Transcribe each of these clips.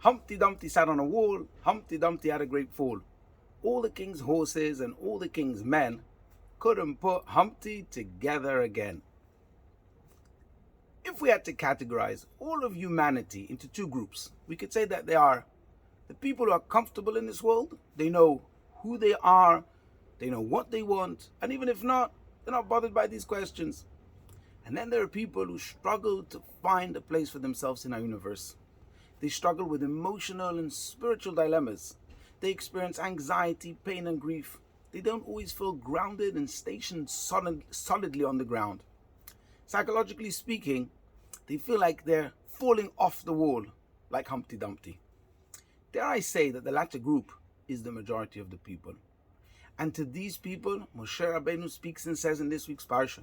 Humpty Dumpty sat on a wall, Humpty Dumpty had a great fall. All the king's horses and all the king's men couldn't put Humpty together again. If we had to categorize all of humanity into two groups, we could say that they are the people who are comfortable in this world. They know who they are, they know what they want, and even if not, they're not bothered by these questions. And then there are people who struggle to find a place for themselves in our universe. They struggle with emotional and spiritual dilemmas. They experience anxiety, pain, and grief. They don't always feel grounded and stationed solidly on the ground. Psychologically speaking, they feel like they're falling off the wall, like Humpty Dumpty. Dare I say that the latter group is the majority of the people. And to these people, Moshe Rabbeinu speaks and says in this week's Parashat,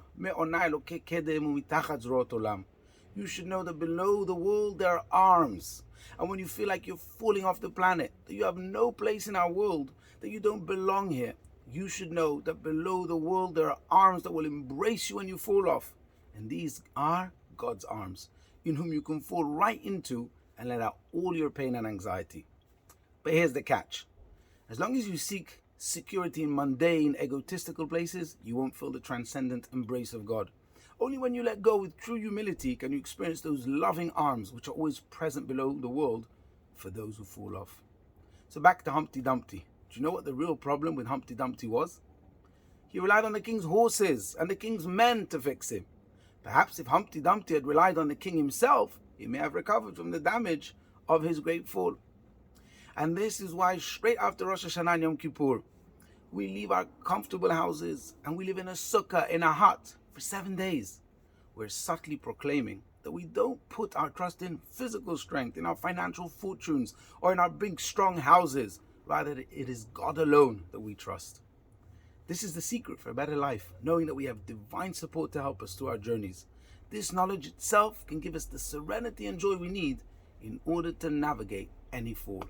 you should know that below the world there are arms. And when you feel like you're falling off the planet, that you have no place in our world, that you don't belong here, you should know that below the world there are arms that will embrace you when you fall off. And these are God's arms, in whom you can fall right into and let out all your pain and anxiety. But here's the catch. As long as you seek security in mundane, egotistical places, you won't feel the transcendent embrace of God. Only when you let go with true humility can you experience those loving arms which are always present below the world for those who fall off. So back to Humpty Dumpty. Do you know what the real problem with Humpty Dumpty was? He relied on the king's horses and the king's men to fix him. Perhaps if Humpty Dumpty had relied on the king himself, he may have recovered from the damage of his great fall. And this is why straight after Rosh Hashanah and Yom Kippur, we leave our comfortable houses and we live in a sukkah, in a hut, for 7 days. We're subtly proclaiming that we don't put our trust in physical strength, in our financial fortunes, or in our big strong houses. Rather, it is God alone that we trust. This is the secret for a better life, knowing that we have divine support to help us through our journeys. This knowledge itself can give us the serenity and joy we need in order to navigate any fall.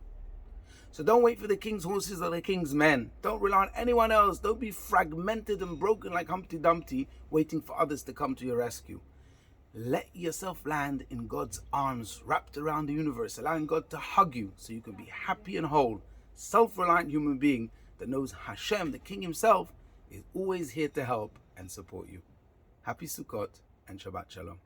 So don't wait for the king's horses or the king's men. Don't rely on anyone else. Don't be fragmented and broken like Humpty Dumpty, waiting for others to come to your rescue. Let yourself land in God's arms wrapped around the universe, allowing God to hug you so you can be happy and whole, self-reliant human being that knows Hashem, the King himself, is always here to help and support you. Happy Sukkot and Shabbat Shalom.